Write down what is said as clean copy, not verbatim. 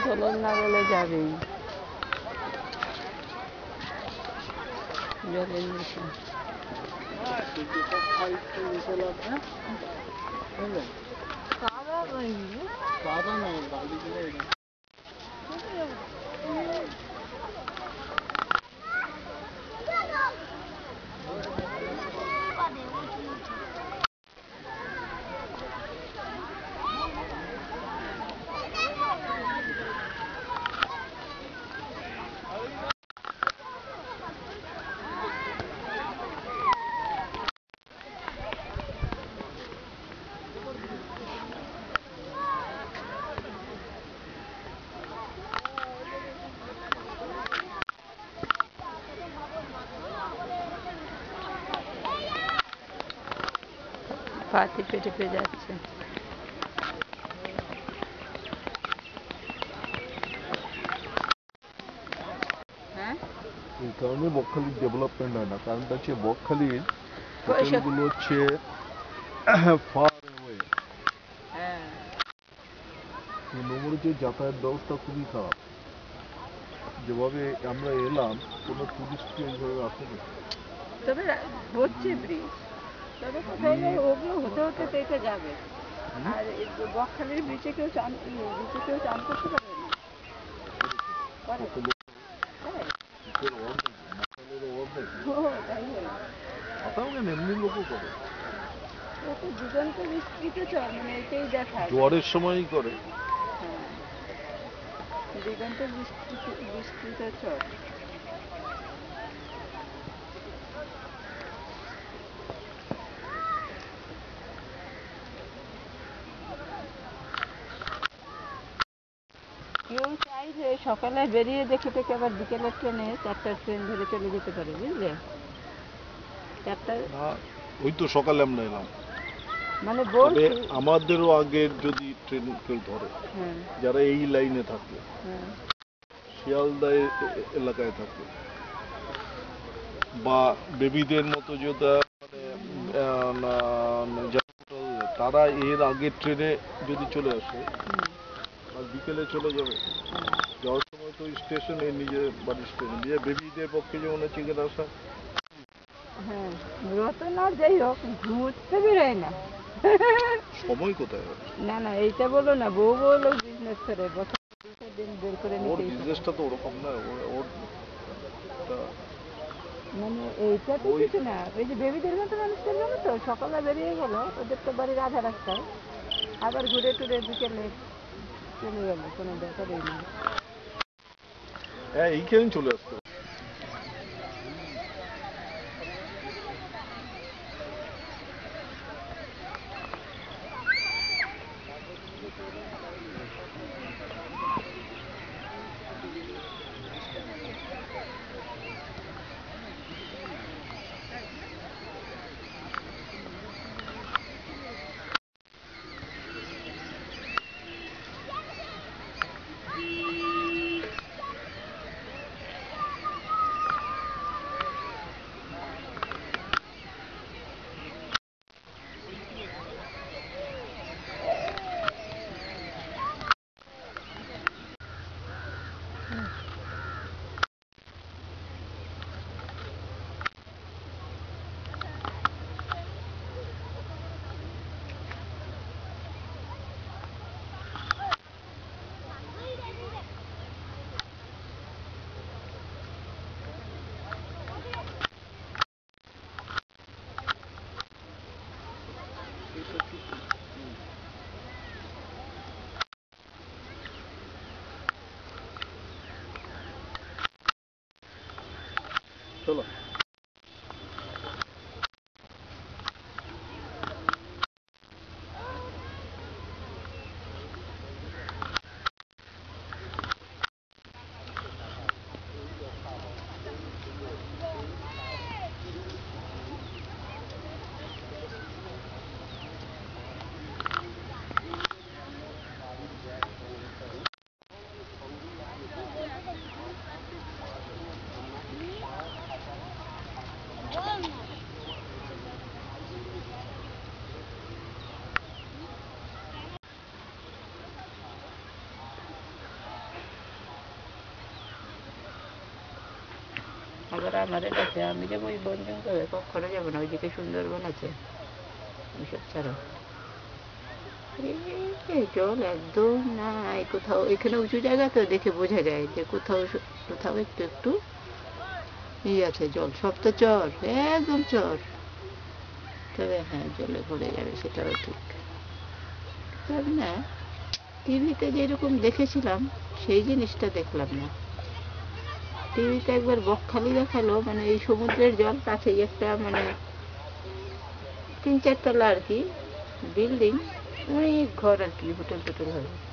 জলের নাগালে যাবে জলের নিচে কাদা নয় বালি দিলে পা টিপে টিপে যাচ্ছে। এই কারণে বকখালির ডেভেলপমেন্ট হয় না, কারণটা হচ্ছে বকখালির হোটেলগুলো হচ্ছে ফার অ্যাওয়ে। নগরীতে যাতায়াত ব্যবস্থা খুবই খারাপ। যেভাবে আমরা এলাম কোনো টুরিস্ট এইভাবে আসেনি। তবে হচ্ছে ব্রিজ, তবে কোথাও ওগুলো হতে হতে তো এটা যাবে। আর বকখালির ব্রিজে কেউ চান করতে পারবে না। এমনি লোকও করে, দিগন্ত বিস্তৃত চর, মানে এটাই দেখা জোয়ারের সময়ই করে। দিগন্ত বিস্তৃত চর। কেউ চাইলে সকালে বেরিয়ে দেখে থেকে আবার বিকেলের ট্রেনে 4টার ট্রেন ধরে চলে যেতে পারে, বুঝলে? 4টার ওই তো সকালে আমরা এলাম, মানে আমাদেরও আগের যদি ট্রেন কেউ ধরে, যারা এই লাইনে থাকে, শিয়ালদা এলাকায় থাকে, বা বেবিদের মতো যেটা মানে তারা এর আগের ট্রেনে যদি চলে আসে আর বিকেলে চলে যাবে, যাওয়ার সময় তো স্টেশনে নিজের বাড়ির স্টেশন দিয়ে বেবিদের পক্ষে যেমন হচ্ছে এখানে আসা। রতন আর যাই হোক ঘুরতে বেরোয় না, সময় কোথায়? না এইটা বলো না, বউ লোক বিজনেস করে, দিন বের করে ওর বিজনেসটা তো ওরকম না, ওর মানে এইটা তো কিছু না। ওই যে বেবিদের মতো মানুষদের জন্য তো সকালে বেরিয়ে গেল, ওদের তো বাড়ির আধা রাস্তায়, আবার ঘুরে টুরে বিকেলে চলে গেল, কোনো ব্যাপারই নেই। হ্যাঁ, এইখানেই চলে আসতো। চলো। আবার আমাদের কাছে আমি যাবো ওই বন জঙ্গলে, কখনো যাবো না, ওইদিকে সুন্দরবন আছে, ওইসব ছাড়া। এই জল একদম নাই কোথাও, এখানে উঁচু জায়গা তো দেখে বোঝা যায় যে কোথাও কোথাও একটু একটু আছে জল, সব তো চর, একদম চর। তবে হ্যাঁ, জলে ভরে যাবে সেটাও ঠিক। তবে না, টিভিতে যেরকম দেখেছিলাম সেই জিনিসটা দেখলাম না। টিভিতে একবার বকখালি দেখালো, মানে এই সমুদ্রের জল কাছেই একটা, মানে 3-4 তলা আর কি বিল্ডিং, অনেক ঘর আর কি, হোটেল টোটেল হবে।